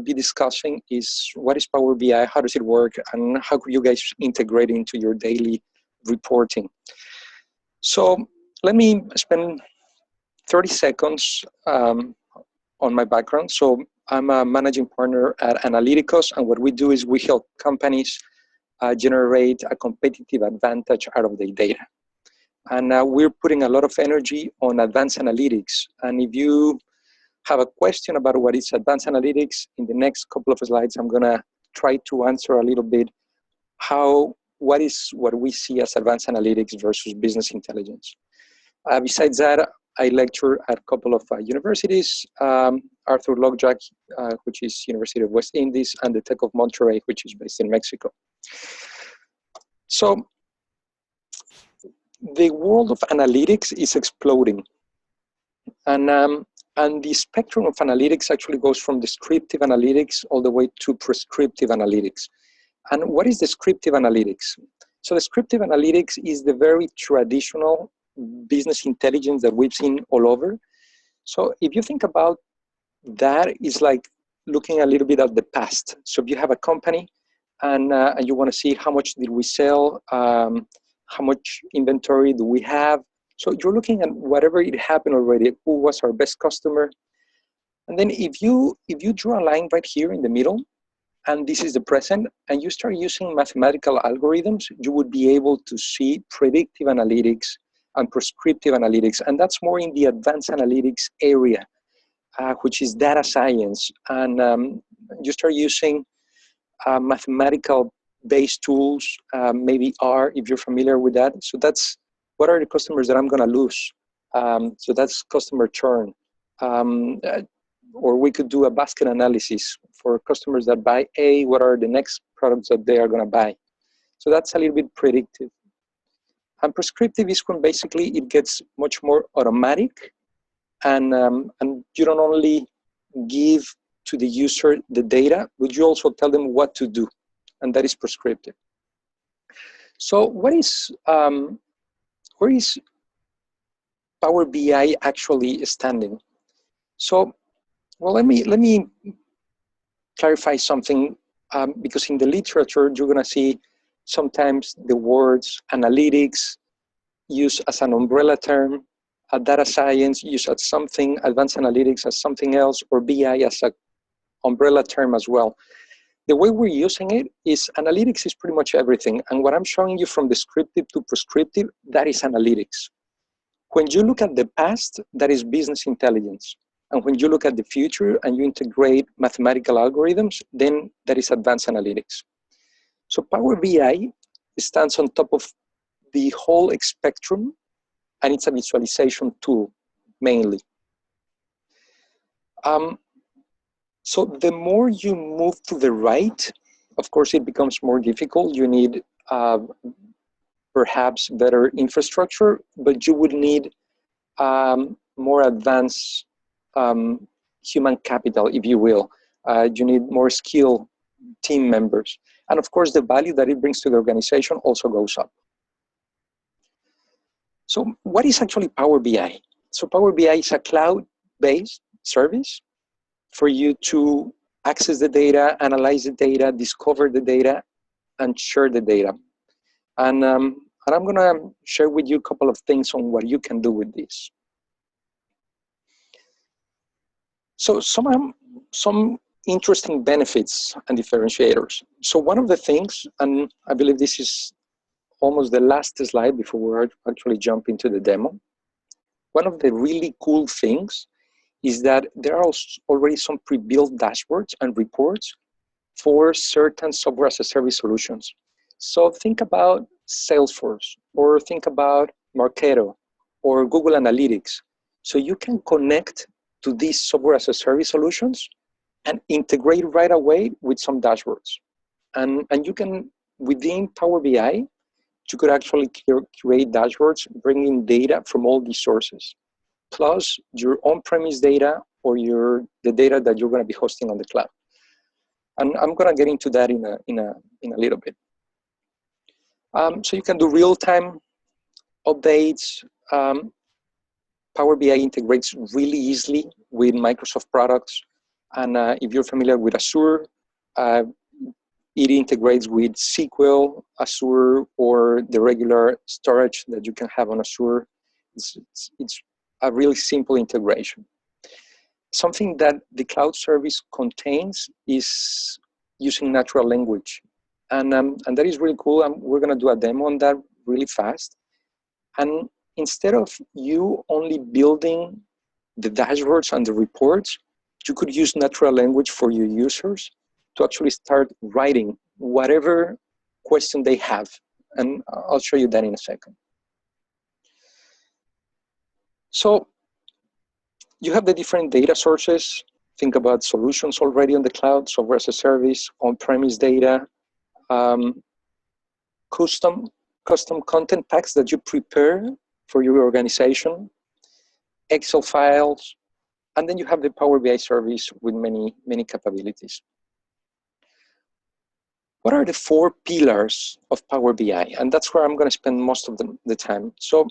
be discussing is what is Power BI, how does it work, and how could you guys integrate it into your daily reporting. So let me spend 30 seconds on my background. So I'm a managing partner at Analytikus, and what we do is we help companies generate a competitive advantage out of their data. And we're putting a lot of energy on advanced analytics. And if you have a question about what is advanced analytics, in the next couple of slides, I'm gonna try to answer a little bit what we see as advanced analytics versus business intelligence. Besides that, I lecture at a couple of universities, Arthur Lockjack, which is University of West Indies, and the Tech of Monterrey, which is based in Mexico. So the world of analytics is exploding. And the spectrum of analytics actually goes from descriptive analytics all the way to prescriptive analytics. And what is descriptive analytics? So descriptive analytics is the very traditional business intelligence that we've seen all over. So if you think about that, it's like looking a little bit at the past. So if you have a company and you want to see how much did we sell, how much inventory do we have, so you're looking at whatever it happened already, who was our best customer. And then if you draw a line right here in the middle, and this is the present, and you start using mathematical algorithms, you would be able to see predictive analytics and prescriptive analytics. And that's more in the advanced analytics area, which is data science. And you start using mathematical based tools, maybe R, if you're familiar with that. So that's, what are the customers that I'm going to lose? So that's customer churn. Or we could do a basket analysis for customers that buy A, what are the next products that they are going to buy? So that's a little bit predictive. And prescriptive is when basically it gets much more automatic, and you don't only give to the user the data, but you also tell them what to do, and that is prescriptive. So where is Power BI actually standing? So, well, let me clarify something, because in the literature, you're gonna see sometimes the words analytics used as an umbrella term, data science used as something, advanced analytics as something else, or BI as an umbrella term as well. The way we're using it is analytics is pretty much everything. And what I'm showing you from descriptive to prescriptive, that is analytics. When you look at the past, that is business intelligence. And when you look at the future and you integrate mathematical algorithms, then that is advanced analytics. So Power BI stands on top of the whole spectrum, and it's a visualization tool, mainly. So the more you move to the right, of course, it becomes more difficult. You need perhaps better infrastructure, but you would need more advanced human capital, if you will. You need more skilled team members. And of course, the value that it brings to the organization also goes up. So what is actually Power BI? So Power BI is a cloud-based service for you to access the data, analyze the data, discover the data, and share the data. And I'm gonna share with you a couple of things on what you can do with this. So some interesting benefits and differentiators. So one of the things, and I believe this is almost the last slide before we actually jump into the demo. One of the really cool things is that there are already some pre-built dashboards and reports for certain software as a service solutions. So think about Salesforce, or think about Marketo, or Google Analytics. So you can connect to these software as a service solutions and integrate right away with some dashboards. And you can, within Power BI, you could actually create dashboards bringing data from all these sources, plus your on-premise data or the data that you're going to be hosting on the cloud. And I'm going to get into that in a little bit. So you can do real-time updates. Power BI integrates really easily with Microsoft products. And if you're familiar with Azure, it integrates with SQL, Azure, or the regular storage that you can have on Azure. It's a really simple integration. Something that the cloud service contains is using natural language. And that is really cool. We're going to do a demo on that really fast. And instead of you only building the dashboards and the reports, you could use natural language for your users to actually start writing whatever question they have. And I'll show you that in a second. So you have the different data sources. Think about solutions already on the cloud, software as a service, on-premise data, custom content packs that you prepare for your organization, Excel files, and then you have the Power BI service with many capabilities. What are the 4 pillars of Power BI? And that's where I'm going to spend most of the time. So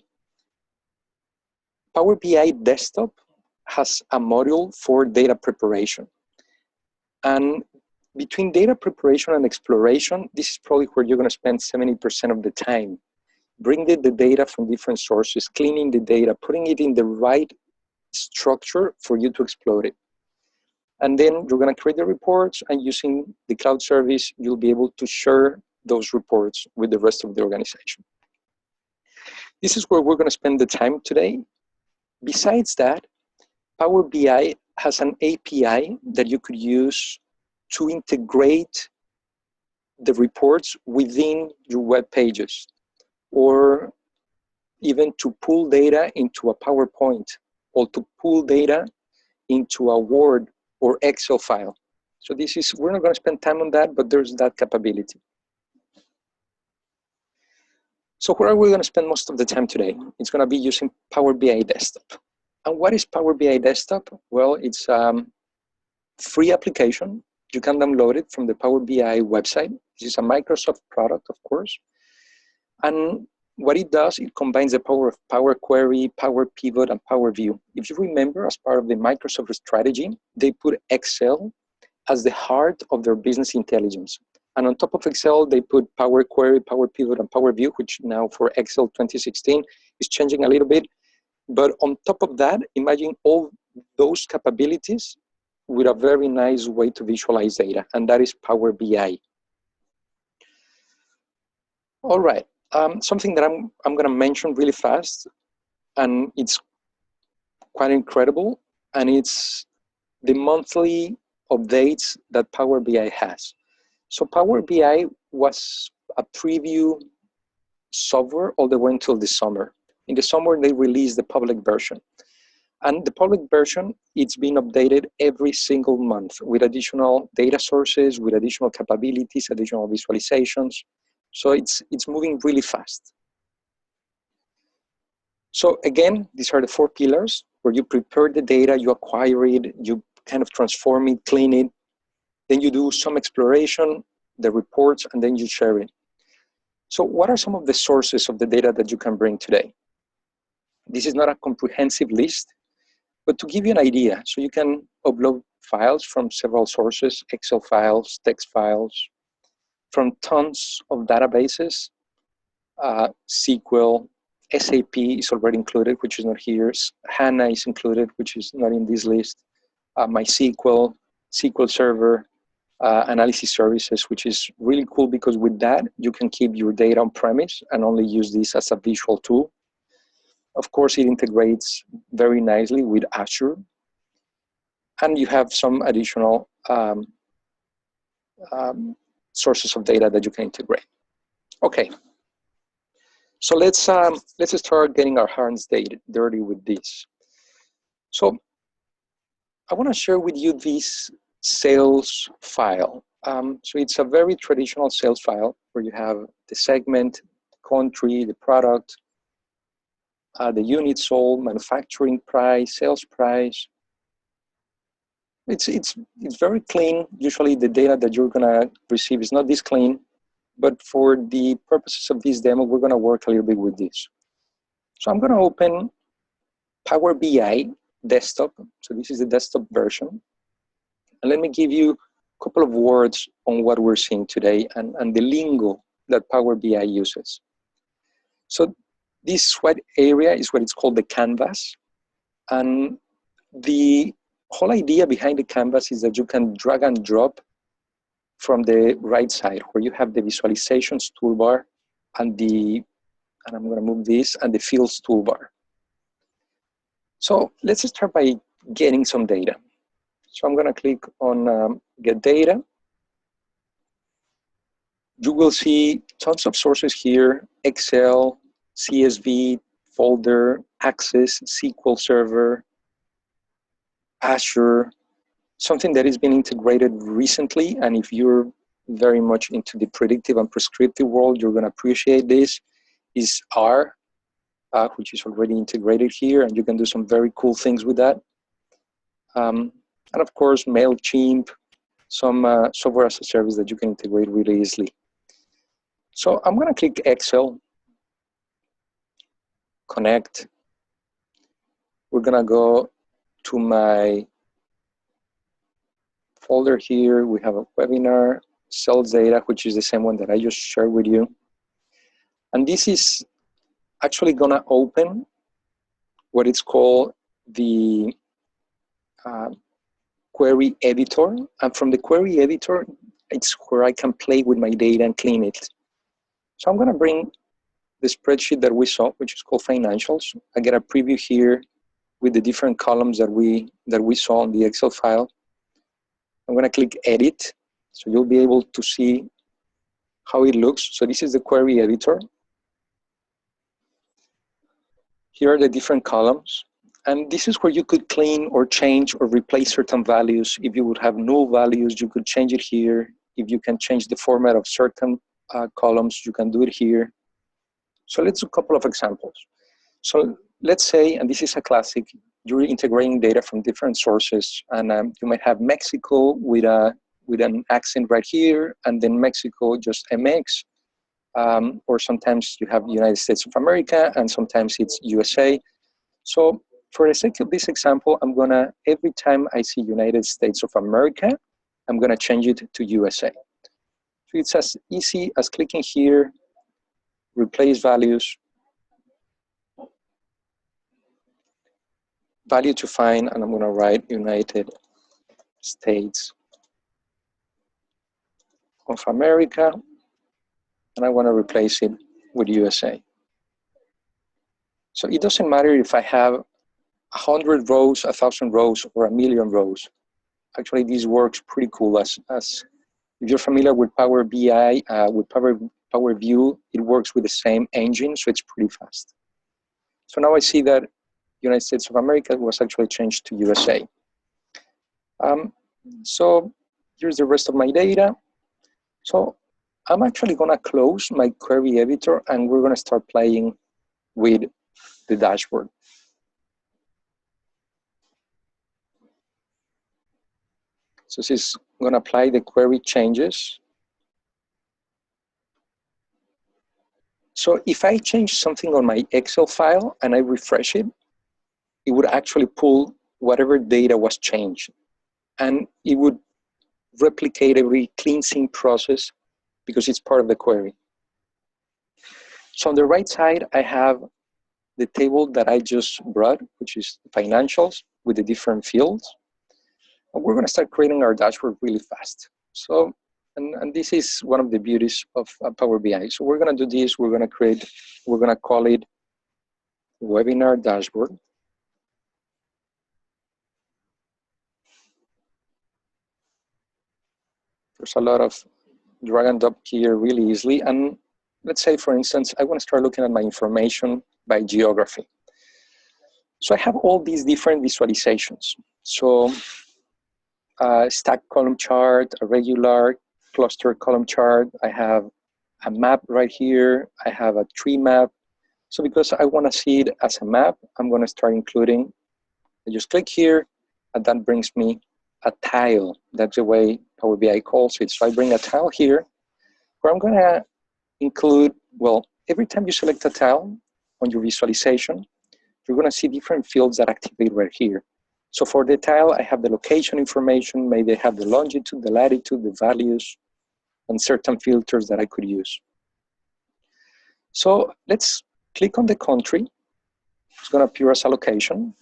Power BI Desktop has a module for data preparation. And between data preparation and exploration, this is probably where you're going to spend 70% of the time. Bringing the data from different sources, cleaning the data, putting it in the right structure for you to explore it. And then you're going to create the reports, and using the cloud service, you'll be able to share those reports with the rest of the organization. This is where we're going to spend the time today. Besides that, Power BI has an API that you could use to integrate the reports within your web pages, or even to pull data into a PowerPoint, or to pull data into a Word or Excel file. So this is, we're not going to spend time on that, but there's that capability. So where are we going to spend most of the time today? It's going to be using Power BI Desktop. And what is Power BI Desktop? Well, it's a free application. You can download it from the Power BI website. This is a Microsoft product, of course. And what it does, it combines the power of Power Query, Power Pivot, and Power View. If you remember, as part of the Microsoft strategy, they put Excel as the heart of their business intelligence. And on top of Excel, they put Power Query, Power Pivot, and Power View, which now for Excel 2016 is changing a little bit. But on top of that, imagine all those capabilities with a very nice way to visualize data, and that is Power BI. All right. Something that I'm going to mention really fast, and it's quite incredible, and it's the monthly updates that Power BI has. So Power BI was a preview software all the way until the summer. In the summer, they released the public version. And the public version, it's been updated every single month with additional data sources, with additional capabilities, additional visualizations. So it's moving really fast. So again, these are the 4 pillars where you prepare the data, you acquire it, you kind of transform it, clean it, then you do some exploration, the reports, and then you share it. So what are some of the sources of the data that you can bring today? This is not a comprehensive list, but to give you an idea, so you can upload files from several sources, Excel files, text files, from tons of databases, SQL, SAP is already included, which is not here. HANA is included, which is not in this list. MySQL, SQL Server, analysis services, which is really cool because with that, you can keep your data on premise and only use this as a visual tool. Of course, it integrates very nicely with Azure. And you have some additional sources of data that you can integrate. Okay. So let's start getting our hands dirty with this. So I want to share with you this sales file. So it's a very traditional sales file where you have the segment, country, the product, the unit sold, manufacturing price, sales price. It's very clean. Usually the data that you're gonna receive is not this clean, but for the purposes of this demo, we're gonna work a little bit with this. So I'm gonna open Power BI Desktop. So this is the desktop version. And let me give you a couple of words on what we're seeing today and the lingo that Power BI uses. So this white area is what it's called the canvas. And the whole idea behind the canvas is that you can drag and drop from the right side where you have the visualizations toolbar and I'm going to move this, and the fields toolbar. So let's start by getting some data. So I'm going to click on get data. You will see tons of sources here: Excel, CSV, folder, Access, SQL Server, Azure, something that has been integrated recently. And if you're very much into the predictive and prescriptive world, you're going to appreciate this, is R, which is already integrated here, and you can do some very cool things with that. And of course, MailChimp, some software as a service that you can integrate really easily. So I'm going to click Excel, connect. We're going to go to my folder here. We have a webinar, sales data, which is the same one that I just shared with you. And this is actually going to open what it's called the query editor. And from the query editor, it's where I can play with my data and clean it. So I'm going to bring the spreadsheet that we saw, which is called financials. I get a preview here with the different columns that we saw on the Excel file. I'm going to click edit, so you'll be able to see how it looks. So this is the query editor. Here are the different columns. And this is where you could clean or change or replace certain values. If you would have null values, you could change it here. If you can change the format of certain columns, you can do it here. So let's do a couple of examples. So let's say, and this is a classic, you're integrating data from different sources, and you might have Mexico with an accent right here, and then Mexico just MX, or sometimes you have United States of America, and sometimes it's USA. So for the sake of this example, I'm gonna, every time I see United States of America, I'm gonna change it to USA. So it's as easy as clicking here, replace values, value to find, and I'm gonna write United States of America, and I wanna replace it with USA. So it doesn't matter if I have 100 rows, 1,000 rows, or 1,000,000 rows. Actually, this works pretty cool. As if you're familiar with Power BI, with Power View, it works with the same engine, so it's pretty fast. So now I see that United States of America was actually changed to USA. So here's the rest of my data. So I'm actually gonna close my query editor, and we're gonna start playing with the dashboard. So this is gonna apply the query changes. So if I change something on my Excel file and I refresh it, it would actually pull whatever data was changed, and it would replicate every cleansing process because it's part of the query. So on the right side, I have the table that I just brought, which is financials with the different fields. And we're gonna start creating our dashboard really fast. So, and this is one of the beauties of Power BI. So we're gonna do this, we're gonna call it webinar dashboard. There's a lot of drag and drop here really easily. And let's say, for instance, I want to start looking at my information by geography. So I have all these different visualizations. So stack column chart, a regular cluster column chart. I have a map right here. I have a tree map. So because I want to see it as a map, I'm going to start including, I just click here, and that brings me a tile. That's the way Power BI calls it. So I bring a tile here, where I'm going to include, well, every time you select a tile on your visualization, you're going to see different fields that activate right here. So for the tile, I have the location information, maybe I have the longitude, the latitude, the values, and certain filters that I could use. So let's click on the country. It's going to appear as a location.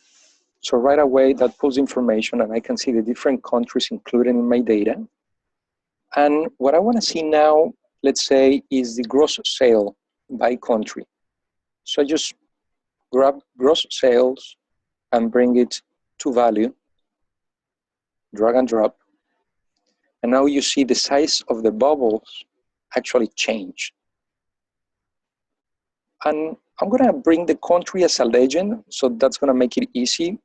So right away, that pulls information, and I can see the different countries included in my data. And what I want to see now, let's say, is the gross sale by country. So I just grab gross sales and bring it to value, drag and drop. And now you see the size of the bubbles actually change. And I'm going to bring the country as a legend, so that's going to make it easy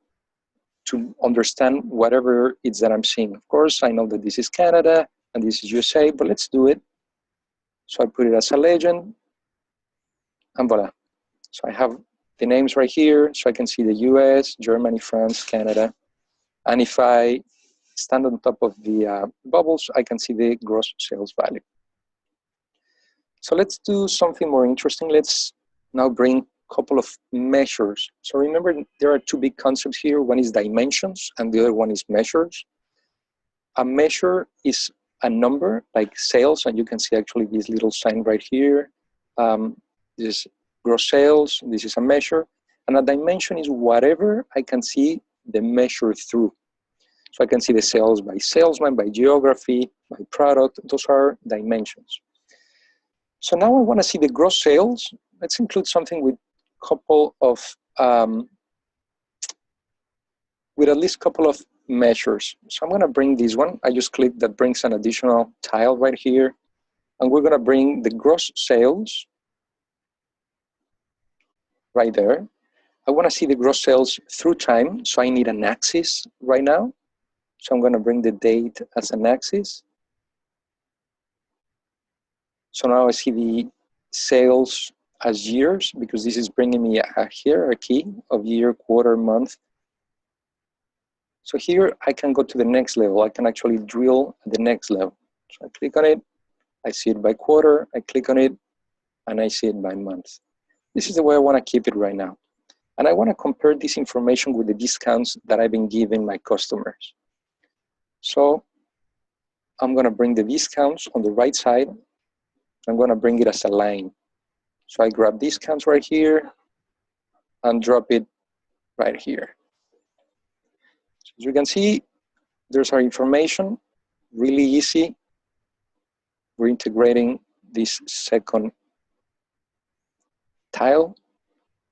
to understand whatever it's that I'm seeing. Of course, I know that this is Canada and this is USA, but let's do it. So I put it as a legend, and voila. So I have the names right here, so I can see the US, Germany, France, Canada. And if I stand on top of the bubbles, I can see the gross sales value. So let's do something more interesting. Let's now bring a couple of measures. So remember, there are two big concepts here. One is dimensions, and the other one is measures. A measure is a number, like sales, and you can see actually this little sign right here. This is gross sales, this is a measure. And a dimension is whatever I can see the measure through. So I can see the sales by salesman, by geography, by product. Those are dimensions. So now I want to see the gross sales. Let's include something with couple of with at least a couple of measures. So I'm going to bring this one. I just click that brings an additional tile right here, and we're going to bring the gross sales right there. I want to see the gross sales through time, so I need an axis right now. So I'm going to bring the date as an axis. So now I see the sales as years, because this is bringing me a hierarchy of year, quarter, month. So here I can go to the next level. I can actually drill at the next level. So I click on it, I see it by quarter, I click on it, and I see it by month. This is the way I want to keep it right now. And I want to compare this information with the discounts that I've been giving my customers. So I'm going to bring the discounts on the right side. I'm going to bring it as a line. So I grab discounts right here and drop it right here. So as you can see, there's our information, really easy. We're integrating this second tile.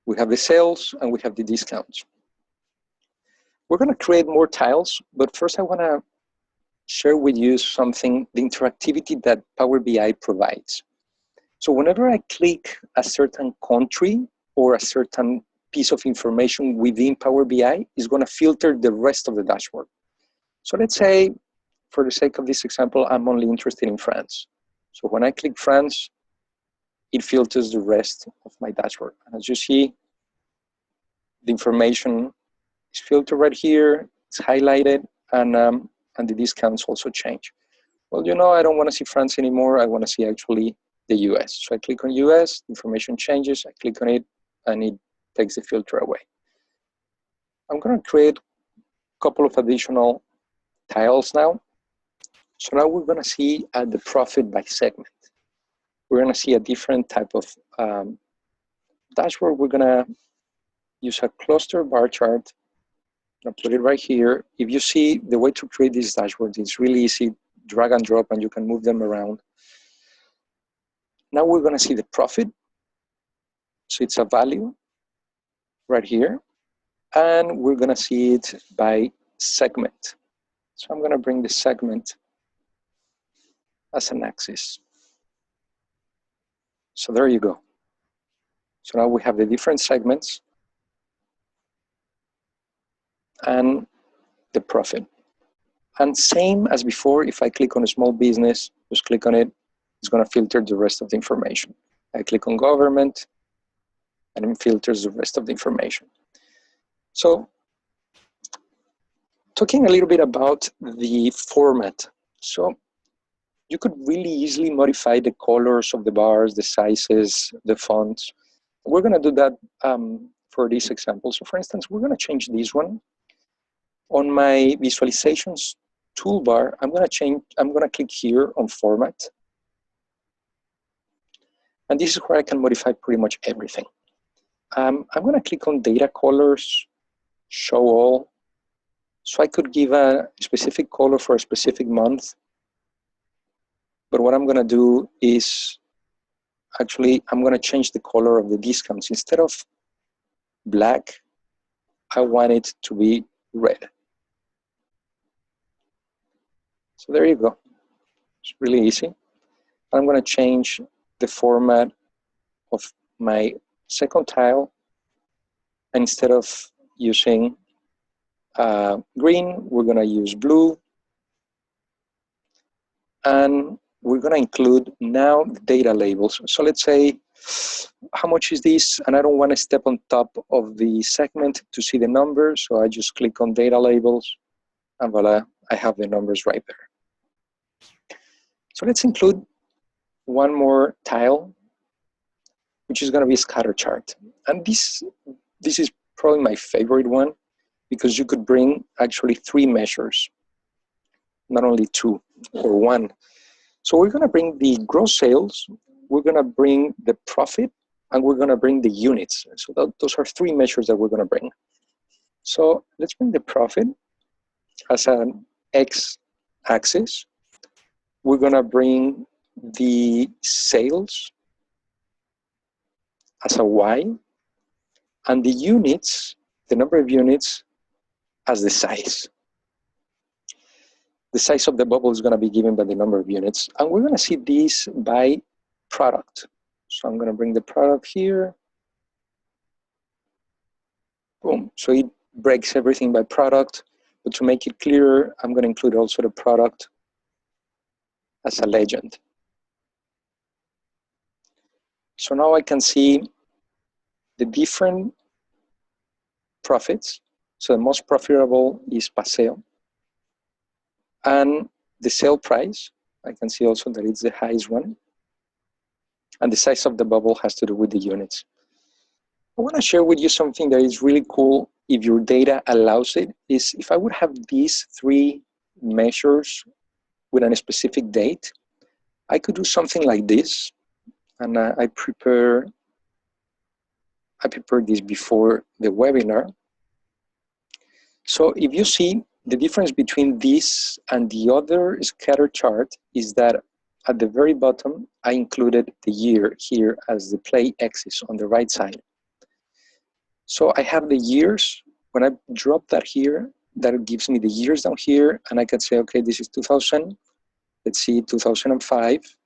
We have the sales and we have the discounts. We're going to create more tiles, but first I want to share with you something, the interactivity that Power BI provides. So whenever I click a certain country or a certain piece of information within Power BI, it's going to filter the rest of the dashboard. So let's say, for the sake of this example, I'm only interested in France. So when I click France, it filters the rest of my dashboard. And as you see, the information is filtered right here, it's highlighted, and the discounts also change. Well, you know, I don't want to see France anymore. I want to see actually the US. So I click on US, information changes, I click on it, and it takes the filter away. I'm going to create a couple of additional tiles now. So now we're going to see the profit by segment. We're going to see a different type of dashboard. We're going to use a cluster bar chart. I'll put it right here. If you see, the way to create this dashboard is really easy. Drag and drop, and you can move them around. Now we're going to see the profit. So it's a value right here. And we're going to see it by segment. So I'm going to bring the segment as an axis. So there you go. So now we have the different segments and the profit. And same as before, if I click on a small business, just click on it, it's going to filter the rest of the information. I click on government, and it filters the rest of the information. So talking a little bit about the format. So you could really easily modify the colors of the bars, the sizes, the fonts. We're going to do that for this example. So for instance, we're going to change this one. On my visualizations toolbar, I'm gonna click here on format. And this is where I can modify pretty much everything. I'm gonna click on data colors, show all. So I could give a specific color for a specific month. But what I'm gonna do is, actually, I'm gonna change the color of the discounts. Instead of black, I want it to be red. So there you go. It's really easy. I'm gonna change the format of my second tile. And instead of using green, we're gonna use blue. And we're gonna include now the data labels. So let's say, how much is this? And I don't wanna step on top of the segment to see the numbers. So I just click on data labels and voila, I have the numbers right there. So let's include one more tile, which is gonna be a scatter chart. And this is probably my favorite one because you could bring actually 3 measures, not only 2 or 1. So we're gonna bring the gross sales, we're gonna bring the profit, and we're gonna bring the units. So those are 3 measures that we're gonna bring. So let's bring the profit as an x-axis. We're gonna bring the sales as a y, and the units, the number of units, as the size. The size of the bubble is gonna be given by the number of units, and we're gonna see these by product. So I'm gonna bring the product here. Boom, so it breaks everything by product, but to make it clearer, I'm gonna include also the product as a legend. So now I can see the different profits. So the most profitable is Paseo. And the sale price, I can see also that it's the highest one. And the size of the bubble has to do with the units. I wanna share with you something that is really cool if your data allows it, is if I would have these 3 measures with a specific date, I could do something like this. And I prepared this before the webinar. So if you see, the difference between this and the other scatter chart is that at the very bottom, I included the year here as the play axis on the right side. So I have the years. When I drop that here, that gives me the years down here, and I can say, okay, this is 2000. Let's see 2005.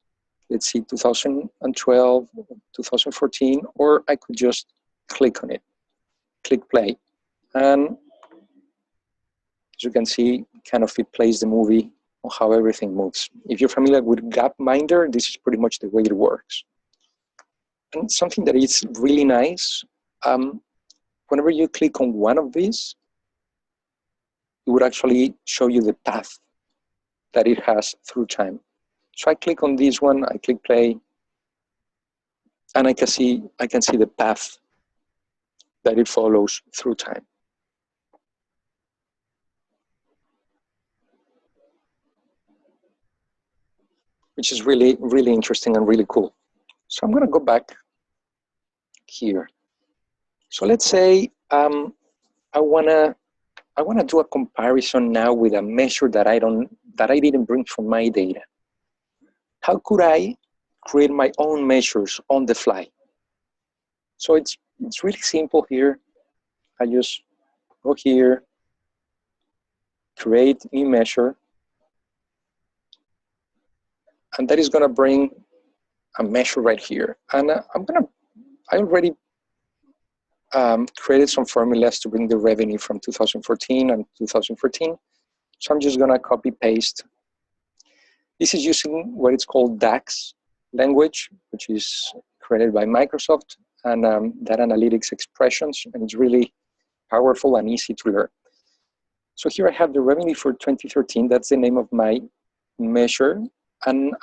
Let's see 2012, 2014, or I could just click on it, click play. And as you can see, kind of it plays the movie on how everything moves. If you're familiar with Gapminder, this is pretty much the way it works. And something that is really nice, whenever you click on one of these, it would actually show you the path that it has through time. So I click on this one, I click play, and I can see the path that it follows through time. Which is really, really interesting and really cool. So I'm gonna go back here. So let's say I wanna do a comparison now with a measure that I didn't bring from my data. How could I create my own measures on the fly? So it's really simple here. I just go here, create new measure, and that is gonna bring a measure right here. And I already created some formulas to bring the revenue from 2014 and 2014. So I'm just gonna copy paste. This is using what it's called DAX language, which is created by Microsoft, and data analytics expressions, and it's really powerful and easy to learn. So here I have the revenue for 2013. That's the name of my measure. And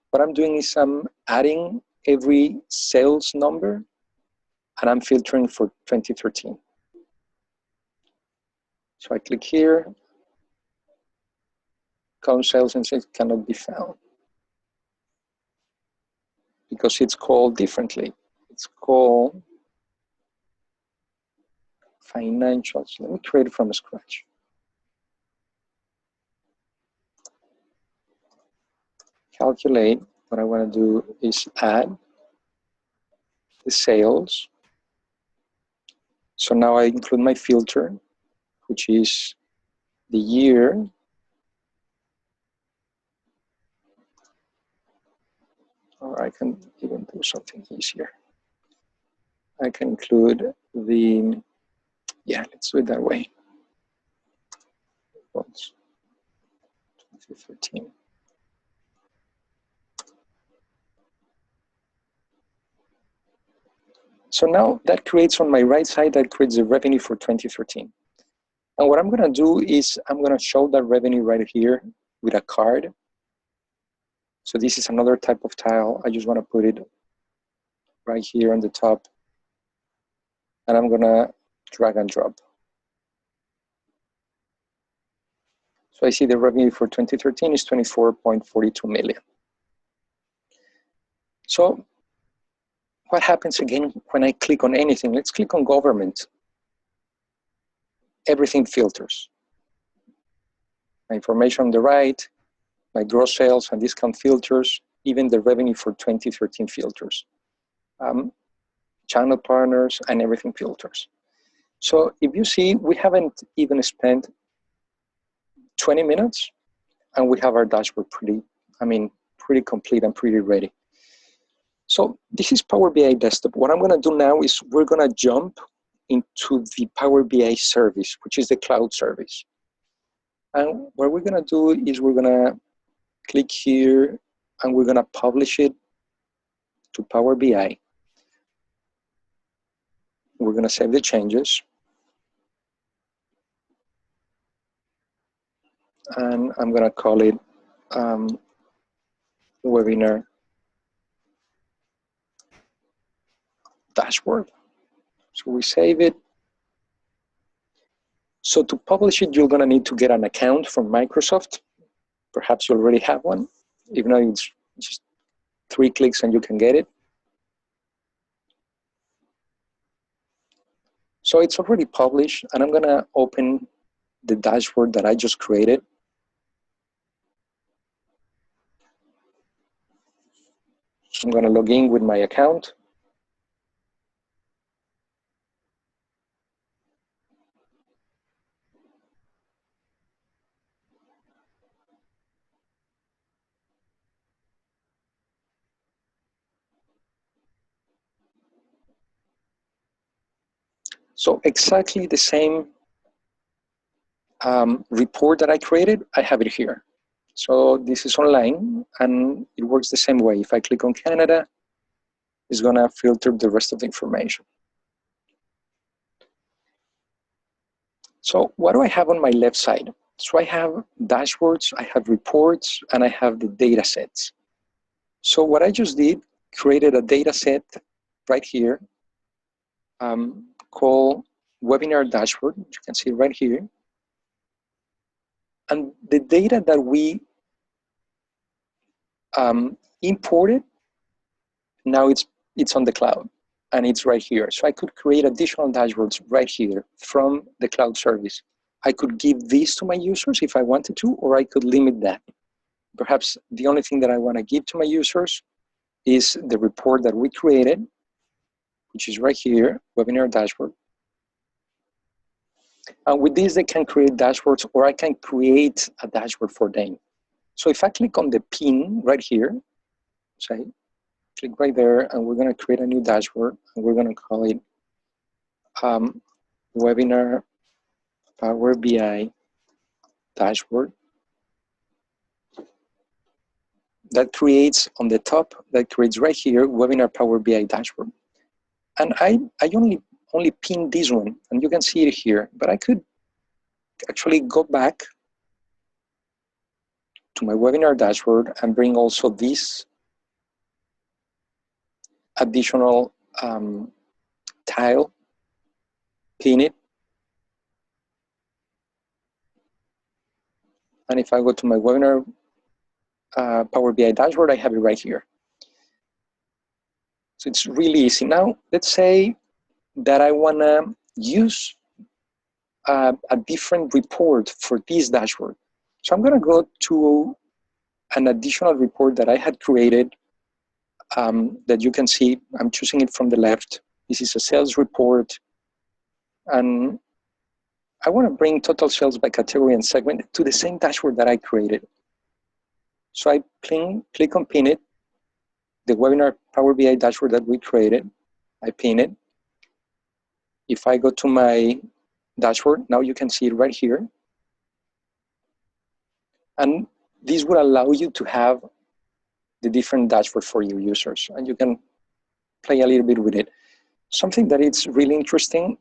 what I'm doing is I'm adding every sales number, and I'm filtering for 2013. So I click here, column sales and sales cannot be found because it's called differently. It's called financials. Let me create it from scratch. Calculate, what I want to do is add the sales. So now I include my filter, which is the year. Or I can even do something easier. I can include the, yeah, let's do it that way. 2013. So now that creates on my right side, that creates the revenue for 2013. And what I'm gonna do is I'm gonna show that revenue right here with a card. So this is another type of tile. I just wanna put it right here on the top. And I'm gonna drag and drop. So I see the revenue for 2013 is 24.42 million. So what happens again when I click on anything? Let's click on government. Everything filters. My information on the right, my gross sales and discount filters, even the revenue for 2013 filters. Channel partners and everything filters. So if you see, we haven't even spent 20 minutes and we have our dashboard pretty complete and pretty ready. So this is Power BI Desktop. What I'm gonna do now is we're gonna jump into the Power BI service, which is the cloud service. And what we're gonna do is we're gonna click here and we're gonna publish it to Power BI. We're gonna save the changes. And I'm gonna call it webinar dashboard. So we save it. So to publish it, you're gonna need to get an account from Microsoft. Perhaps you already have one. If not, it's just 3 clicks and you can get it. So it's already published, and I'm gonna open the dashboard that I just created. So I'm gonna log in with my account. So exactly the same report that I created, I have it here. So this is online, and it works the same way. If I click on Canada, it's gonna filter the rest of the information. So what do I have on my left side? So I have dashboards, I have reports, and I have the data sets. So what I just did, created a data set right here called webinar dashboard, which you can see right here. And the data that we imported, now it's on the cloud and it's right here. So I could create additional dashboards right here from the cloud service. I could give these to my users if I wanted to, or I could limit that. Perhaps the only thing that I want to give to my users is the report that we created, which is right here, webinar dashboard. And with this, they can create dashboards, or I can create a dashboard for them. So if I click on the pin right here, say, click right there, and we're going to create a new dashboard, and we're going to call it webinar Power BI dashboard. That creates on the top, that creates right here, webinar Power BI dashboard. And I only pinned this one, and you can see it here, but I could actually go back to my webinar dashboard and bring also this additional tile, pin it, And if I go to my webinar Power BI dashboard, I have it right here. So it's really easy. Now, let's say that I want to use a different report for this dashboard. So I'm going to go to an additional report that I had created that you can see. I'm choosing it from the left. This is a sales report. And I want to bring total sales by category and segment to the same dashboard that I created. So I click on pin it, the webinar Power BI dashboard that we created. I pin it. If I go to my dashboard, now you can see it right here. And this will allow you to have the different dashboard for your users, and you can play a little bit with it. Something that is really interesting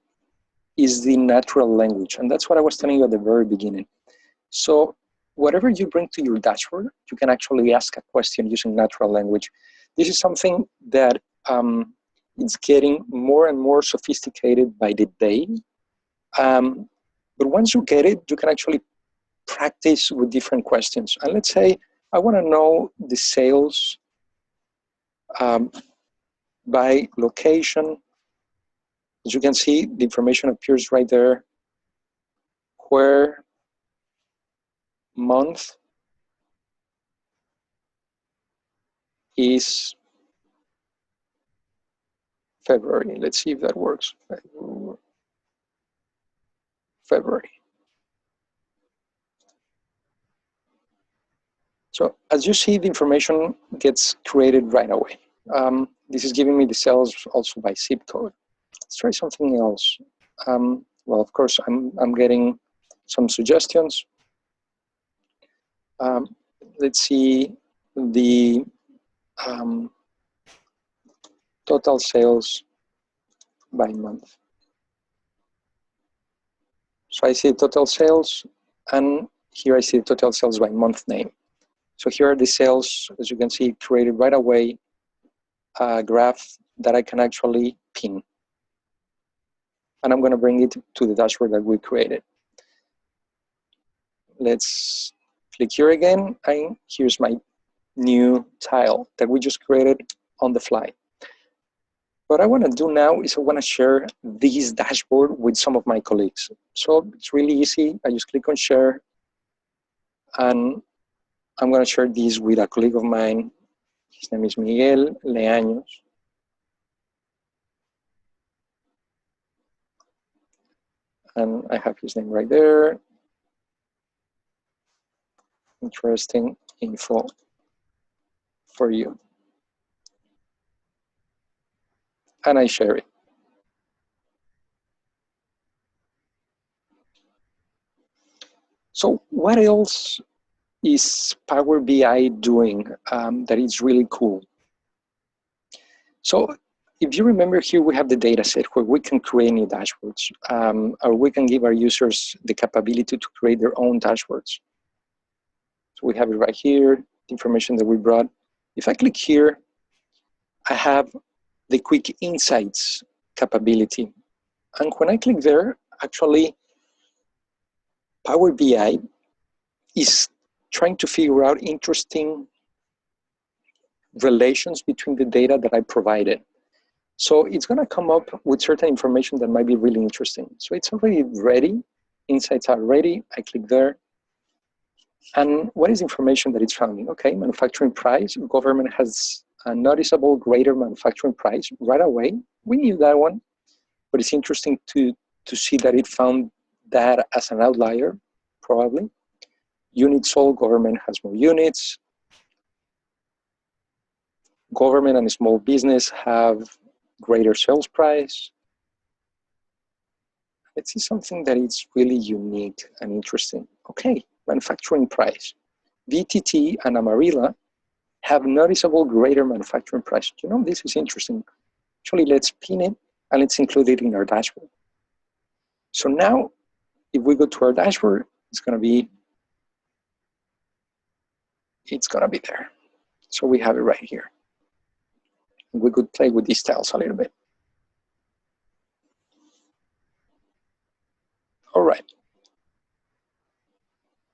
is the natural language, and that's what I was telling you at the very beginning. So whatever you bring to your dashboard, you can actually ask a question using natural language. This is something that it's getting more and more sophisticated by the day. But once you get it, you can actually practice with different questions. And let's say I want to know the sales by location. As you can see, the information appears right there. Where month is February. Let's see if that works. February. So as you see, the information gets created right away. This is giving me the sales also by zip code. Let's try something else. Well, of course, I'm getting some suggestions. Let's see the total sales by month. So I see total sales, and here I see total sales by month name. So here are the sales, as you can see, created right away, a graph that I can actually pin. And I'm going to bring it to the dashboard that we created. Let's click here again, and here's my new tile that we just created on the fly. What I want to do now is I want to share this dashboard with some of my colleagues. So it's really easy. I just click on share, and I'm going to share this with a colleague of mine. His name is Miguel Leaños. And I have his name right there. Interesting info for you. And I share it. So what else is Power BI doing that is really cool? So if you remember here, we have the data set where we can create new dashboards, or we can give our users the capability to create their own dashboards. So we have it right here, the information that we brought. If I click here, I have the quick insights capability. And when I click there, actually, Power BI is trying to figure out interesting relations between the data that I provided. So it's going to come up with certain information that might be really interesting. So it's already ready. Insights are ready. I click there. And what is information that it's founding? Okay, manufacturing price. Government has a noticeable greater manufacturing price right away. We knew that one, but it's interesting to see that it found that as an outlier, probably. Units sold, government has more units. Government and small business have greater sales price. Let's see something that is really unique and interesting. Okay, manufacturing price. VTT and Amarilla have noticeable greater manufacturing price. You know, this is interesting. Actually, let's pin it and let's include it in our dashboard. So now, if we go to our dashboard, it's gonna be there. So we have it right here. We could play with these tiles a little bit. All right.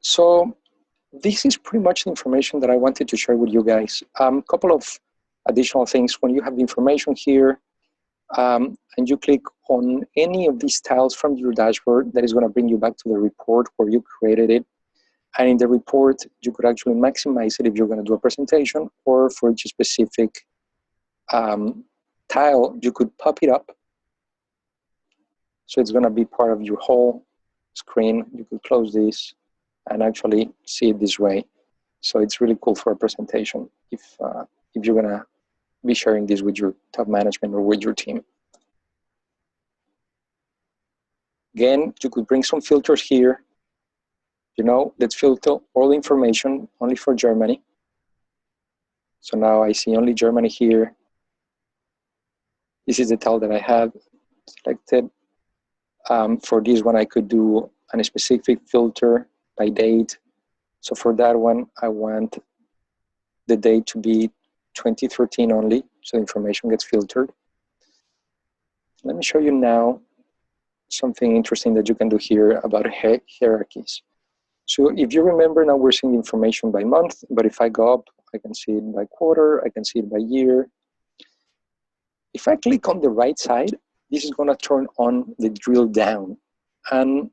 So this is pretty much the information that I wanted to share with you guys. Couple of additional things. When you have the information here, and you click on any of these tiles from your dashboard, that is going to bring you back to the report where you created it. And in the report, you could actually maximize it if you're going to do a presentation, or for each specific tile, you could pop it up. So it's going to be part of your whole screen. You could close this and actually see it this way. So it's really cool for a presentation if you're going to be sharing this with your top management or with your team. Again, you could bring some filters here. You know, let's filter all information only for Germany. So now I see only Germany here. This is the tile that I have selected. For this one, I could do a specific filter by date. So for that one, I want the date to be 2013 only, so the information gets filtered. Let me show you now something interesting that you can do here about hierarchies. So if you remember, now we're seeing information by month, but if I go up, I can see it by quarter, I can see it by year. If I click on the right side, this is going to turn on the drill down. And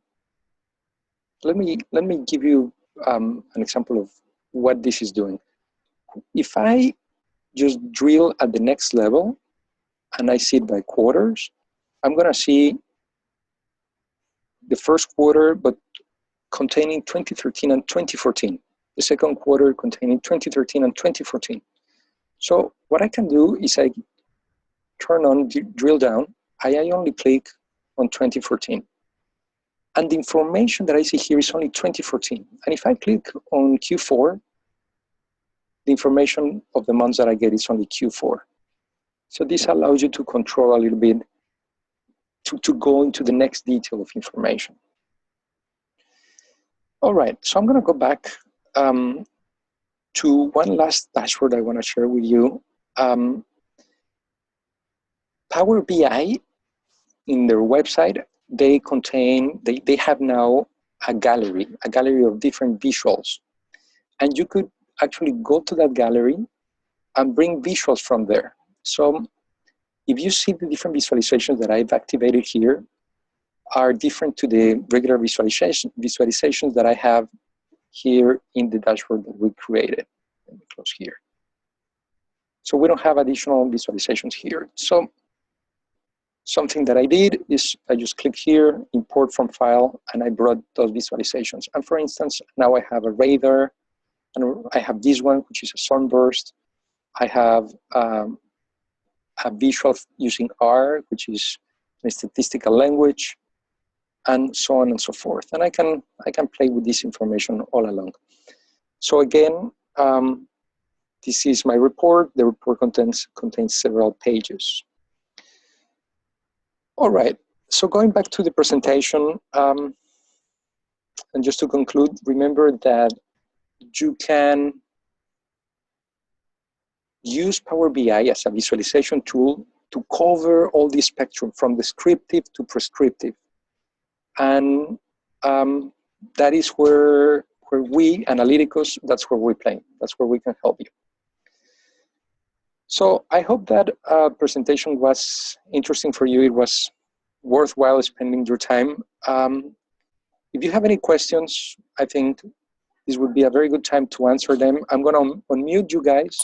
let me give you an example of what this is doing. If I just drill at the next level and I see it by quarters, I'm going to see the first quarter, but containing 2013 and 2014. The second quarter containing 2013 and 2014. So what I can do is I turn on drill down. I only click on 2014. And the information that I see here is only 2014. And if I click on Q4, the information of the months that I get is only Q4. So this allows you to control a little bit, to go into the next detail of information. All right, so I'm going to go back to one last dashboard I want to share with you. Power BI, in their website, they have now a gallery of different visuals. And you could actually go to that gallery and bring visuals from there. So if you see the different visualizations that I've activated here are different to the regular visualizations that I have here in the dashboard that we created. Let me close here. So we don't have additional visualizations here. So something that I did is I just click here, import from file, and I brought those visualizations. And for instance, now I have a radar, and I have this one, which is a sunburst. I have a visual using R, which is a statistical language, and so on and so forth. And I can play with this information all along. So again, this is my report. The report contains several pages. All right, so going back to the presentation, and just to conclude, remember that you can use Power BI as a visualization tool to cover all the spectrum from descriptive to prescriptive. And that is where we, Analytikus, that's where we play. That's where we can help you. So I hope that presentation was interesting for you. It was worthwhile spending your time. If you have any questions, I think this would be a very good time to answer them. I'm going to unmute you guys.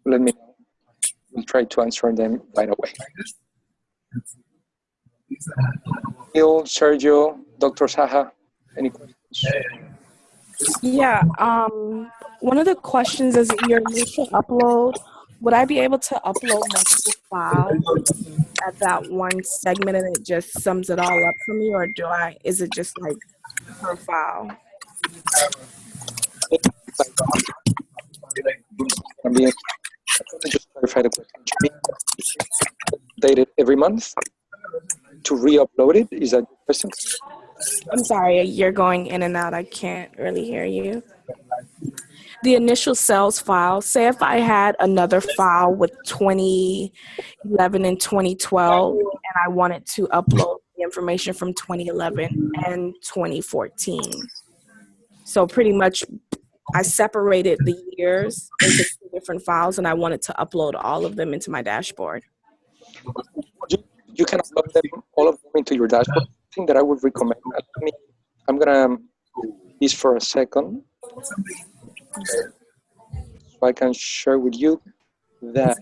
Let me know. We'll try to answer them right away. Neil, Sergio, Dr. Saha, any questions? Yeah, one of the questions is your initial upload. Would I be able to upload multiple files at that one segment and it just sums it all up for me, or is it just like per file? Let me just clarify the question. Update it every month to re-upload it? Is that the question? I'm sorry, you're going in and out. I can't really hear you. The initial sales file, say if I had another file with 2011 and 2012 and I wanted to upload the information from 2011 and 2014. So pretty much I separated the years into 2 different files, and I wanted to upload all of them into my dashboard. You can upload them, all of them, into your dashboard. The thing that I would recommend, I'm gonna do this for a second, so I can share with you that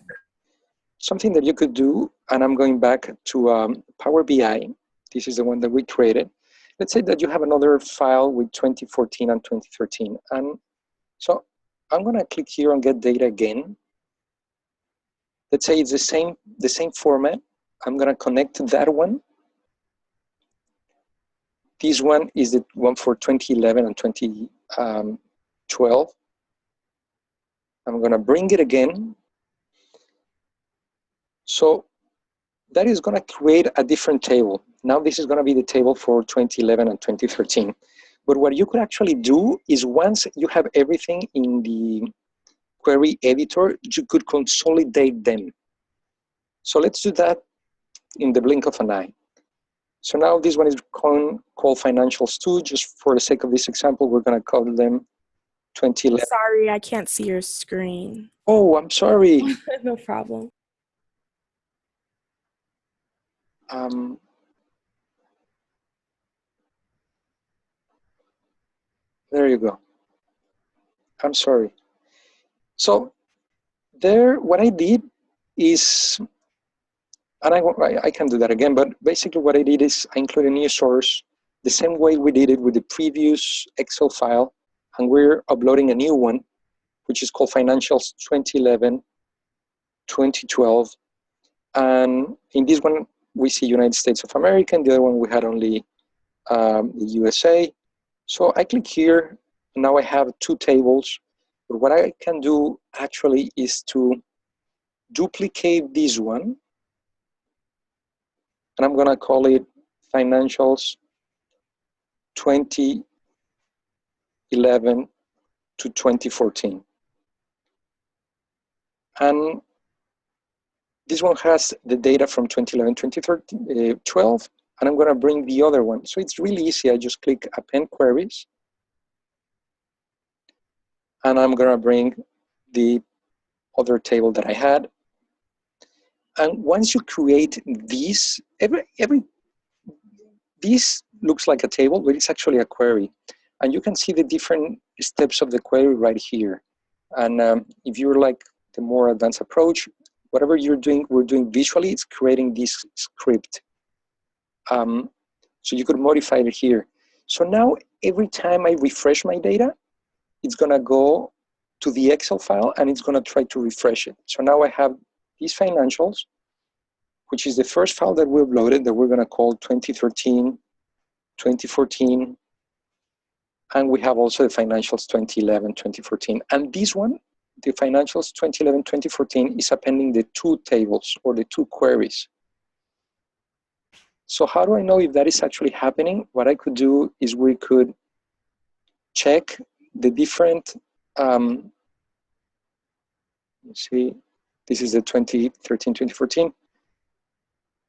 something that you could do, and I'm going back to Power BI. This is the one that we created. Let's say that you have another file with 2014 and 2013, and so I'm gonna click here on Get Data again. Let's say it's the same format. I'm gonna connect to that one. This one is the one for 2011 and 2012. I'm gonna bring it again. So that is gonna create a different table. Now this is gonna be the table for 2011 and 2013. But what you could actually do is once you have everything in the query editor, you could consolidate them. So let's do that in the blink of an eye. So now this one is called financials 2. Just for the sake of this example, we're going to call them 2011. Sorry, I can't see your screen. Oh, I'm sorry. No problem. There you go. I'm sorry. So there, what I did is, and I can do that again, but basically what I did is I included a new source the same way we did it with the previous Excel file, and we're uploading a new one, which is called financials 2011, 2012. And in this one, we see United States of America, and the other one we had only the USA. So I click here, and now I have 2 tables. But what I can do actually is to duplicate this one, and I'm gonna call it financials 2011 to 2014. And this one has the data from 2011, 2013, 12, and I'm gonna bring the other one. So it's really easy. I just click Append Queries, and I'm gonna bring the other table that I had. And once you create these, this looks like a table, but it's actually a query. And you can see the different steps of the query right here. And if you're like the more advanced approach, whatever we're doing visually, it's creating this script. So you could modify it here. So now every time I refresh my data, it's gonna go to the Excel file and it's gonna try to refresh it. So now I have these financials, which is the first file that we uploaded that we're gonna call 2013, 2014, and we have also the financials 2011, 2014. And this one, the financials 2011, 2014 is appending the 2 tables or the 2 queries. So how do I know if that is actually happening? What I could do is we could check the different, let's see, this is the 2013, 2014.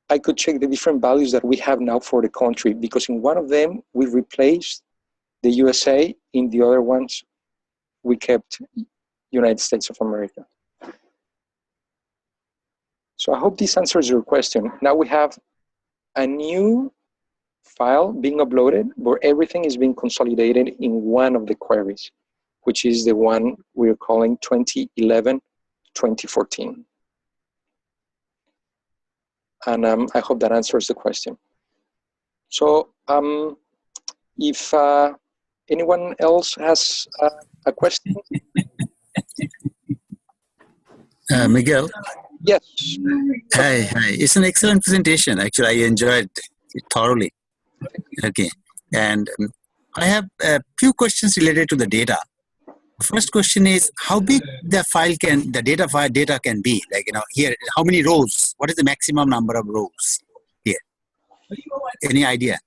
I could check the different values that we have now for the country, because in one of them, we replaced the USA, in the other ones, we kept United States of America. So I hope this answers your question. Now we have a new file being uploaded where everything is being consolidated in one of the queries, which is the one we're calling 2011, 2014. And I hope that answers the question. So if anyone else has a question? Miguel? Yes. Hi. It's an excellent presentation. Actually, I enjoyed it thoroughly. Okay. And I have a few questions related to the data. First question is, how big the data can be? Like, here, how many rows? What is the maximum number of rows here? Any idea?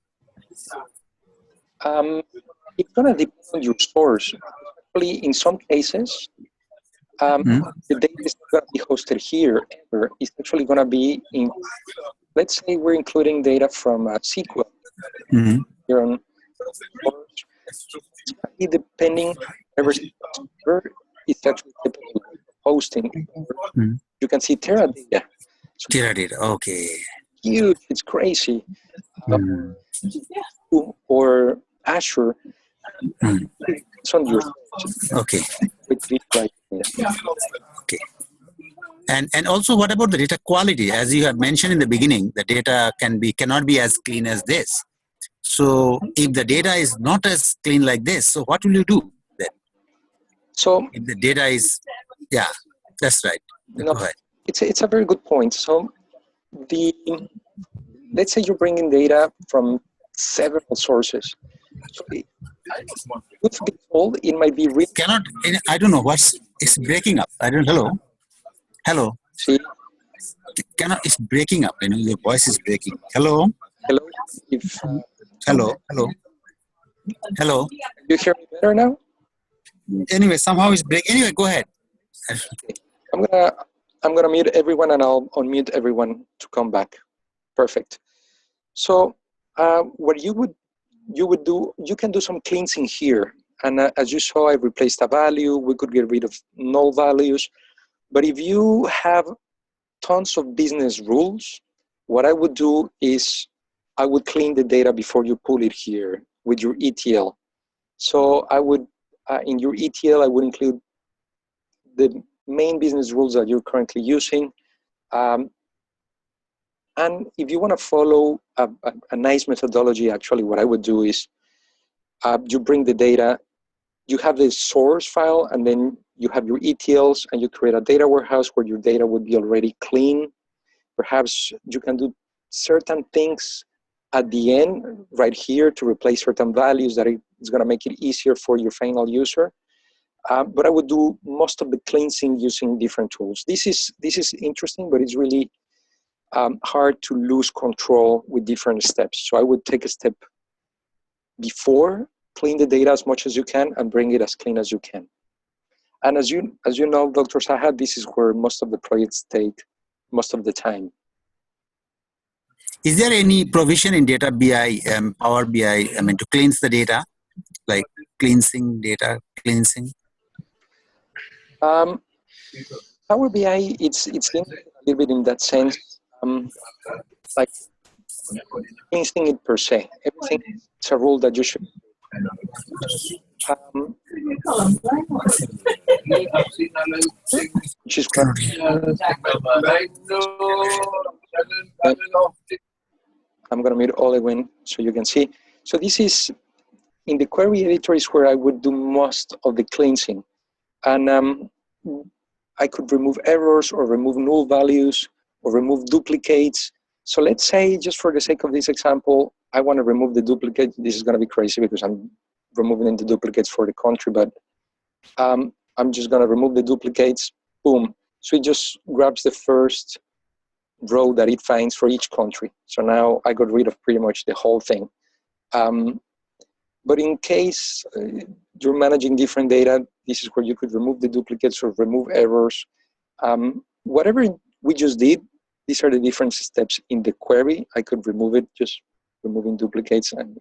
It's going to depend on your source. Actually, in some cases, the data is not going to be hosted here ever. It's actually going to be in let's say we're including data from SQL here on depending every server is actually capable of hosting. You can see Teradata. Teradata, okay. Huge, it's crazy. Or Azure. It's on your okay. Right. Okay. And also, what about the data quality? As you have mentioned in the beginning, the data cannot be as clean as this. So if the data is not as clean like this, so what will you do then? So if the data is, yeah, that's right. No, it's a very good point. So let's say you're bringing data from several sources. So truth be told, it might be really I don't know it's breaking up. Hello. See, it's breaking up. Your voice is breaking. Hello. Hello. You hear me better now? Anyway, somehow it's breaking. Anyway, go ahead. Okay. I'm gonna mute everyone and I'll unmute everyone to come back. Perfect. So what you would do, you can do some cleansing here. And as you saw, I replaced a value. We could get rid of null values. But if you have tons of business rules, what I would do is I would clean the data before you pull it here with your ETL. So I would, in your ETL, I would include the main business rules that you're currently using. And if you want to follow a nice methodology, actually what I would do is you bring the data, you have the source file, and then you have your ETLs, and you create a data warehouse where your data would be already clean. Perhaps you can do certain things at the end right here to replace certain values that is going to make it easier for your final user. But I would do most of the cleansing using different tools. This is interesting, but it's really hard to lose control with different steps. So I would take a step before, clean the data as much as you can, and bring it as clean as you can. And as you know, Dr. Saha, this is where most of the projects take most of the time. Is there any provision in data BI, Power BI, to cleanse the data, like data cleansing? Power BI, it's a little bit in that sense, like cleansing it per se. Everything is a rule that you should. Which is I'm going to mute all again so you can see. So this is, in the query editor is where I would do most of the cleansing. And I could remove errors or remove null values or remove duplicates. So let's say, just for the sake of this example, I want to remove the duplicate. This is going to be crazy because I'm removing the duplicates for the country, but I'm just going to remove the duplicates, boom. So it just grabs the first row that it finds for each country. So now I got rid of pretty much the whole thing. But in case you're managing different data, this is where you could remove the duplicates or remove errors. Whatever we just did, these are the different steps in the query. I could remove it, just removing duplicates and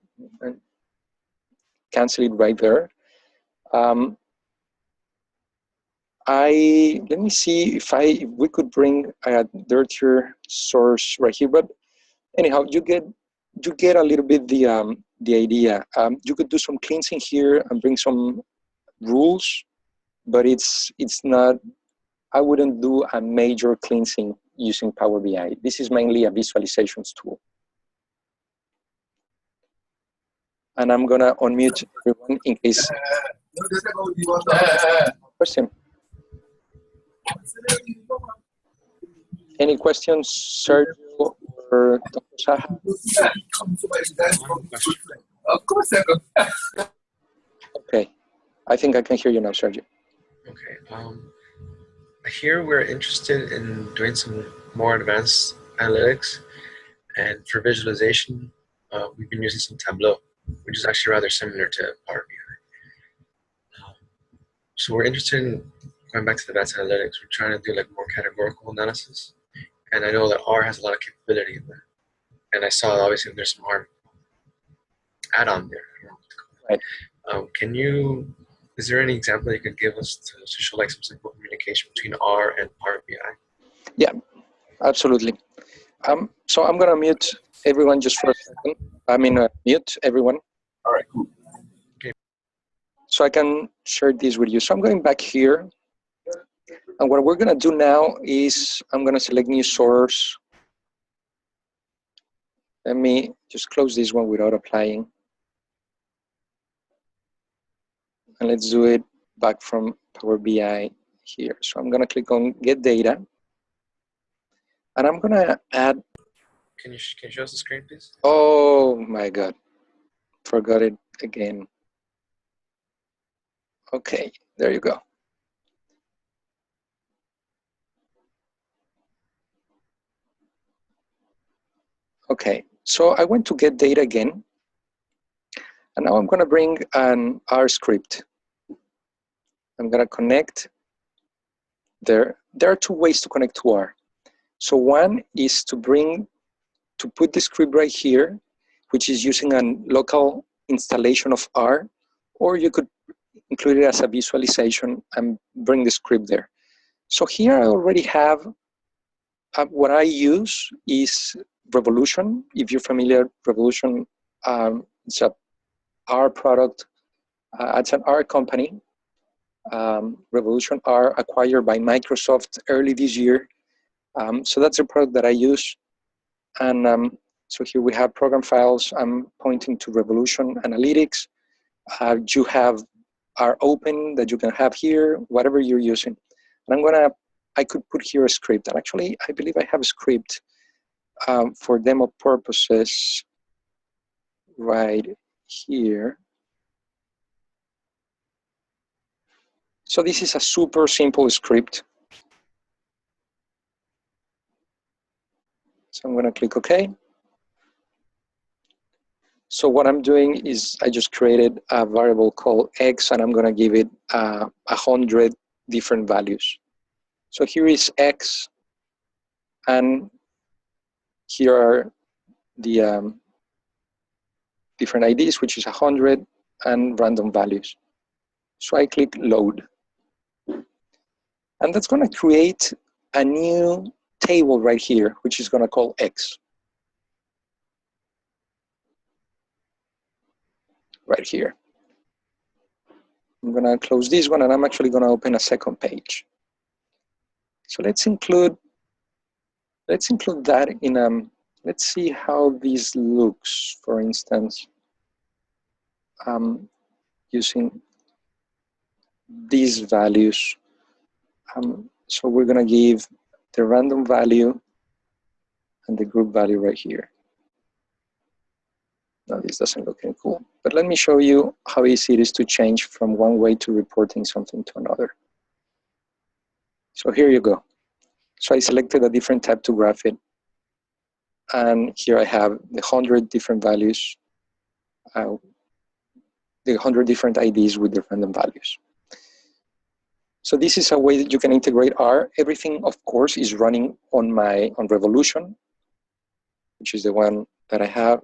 cancel it right there. Let me see if we could bring a dirtier source right here. But anyhow, you get a little bit the idea. You could do some cleansing here and bring some rules, but it's not. I wouldn't do a major cleansing using Power BI. This is mainly a visualizations tool. And I'm gonna unmute everyone in case. Question. Any questions, Sergio or Dr. Saha? Okay, I think I can hear you now, Sergio. Okay. Here we're interested in doing some more advanced analytics, and for visualization, we've been using some Tableau, which is actually rather similar to Power BI. So we're interested in going back to the advanced analytics. We're trying to do like more categorical analysis and I know that R has a lot of capability in there. And I saw obviously there's some R add-on there. Right. Is there any example you could give us to show like some simple communication between R and Power BI? Yeah, absolutely. So I'm gonna mute everyone just for a second. Mute everyone. All right, cool. Okay. So I can share this with you. So I'm going back here. And what we're gonna do now is I'm gonna select new source. Let me just close this one without applying. And let's do it back from Power BI here. So I'm gonna click on Get Data. And I'm gonna add. Can you show us the screen, please? Oh my God, forgot it again. Okay, there you go. Okay, so I went to Get Data again. And now I'm gonna bring an R script. I'm gonna connect there. There are two ways to connect to R. So one is to put the script right here, which is using a local installation of R, or you could include it as a visualization and bring the script there. So here I already have, what I use is Revolution. If you're familiar, Revolution, it's a R product. It's an R company. Revolution R acquired by Microsoft early this year. So that's a product that I use. And so here we have program files. I'm pointing to Revolution Analytics. You have R open that you can have here, whatever you're using. And I could put here a script. And actually, I believe I have a script for demo purposes right here. So this is a super simple script. So I'm gonna click OK. So what I'm doing is I just created a variable called X, and I'm gonna give it 100 different values. So here is X, and here are the different IDs, which is 100, and random values. So I click Load. And that's gonna create a new table right here, which is gonna call X. Right here. I'm gonna close this one, and I'm actually gonna open a second page. So let's include that in let's see how this looks, for instance, using these values. So we're gonna give the random value and the group value right here. Now this doesn't look any cool, but let me show you how easy it is to change from one way to reporting something to another. So here you go. So I selected a different tab to graph it. And here I have the 100 different values, the 100 different IDs with the random values. So this is a way that you can integrate R. Everything, of course, is running on Revolution, which is the one that I have.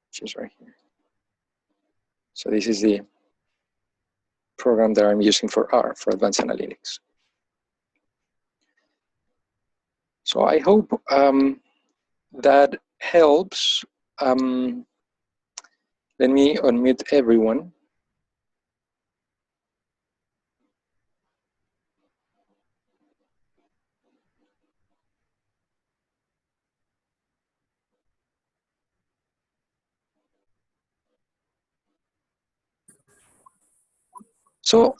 Which is right here. So this is the program that I'm using for R, for Advanced Analytics. So I hope that helps. Let me unmute everyone. So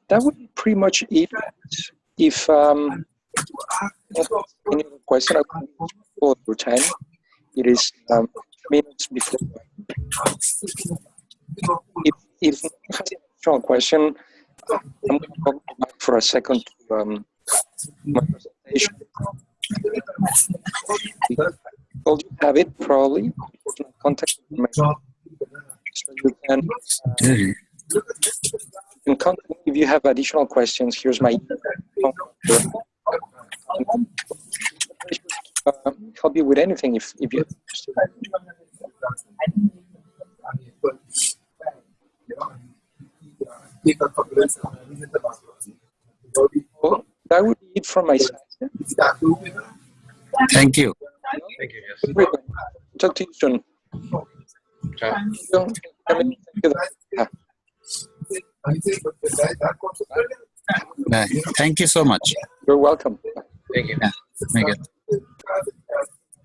that would be pretty much it. If any other question, I will go over time. It is minutes before. If no one has a strong question, I'm going to go back for a second to my presentation. told you have it probably. Contact information. So you can contact me if you have additional questions. Here's my email. Help you with anything if you're interested. Well, that would be it from my side. Thank you. Thank you. Yes. Talk to you soon. Ciao. Bye. Thank you so much. You're welcome. Thank you. Yeah, very good.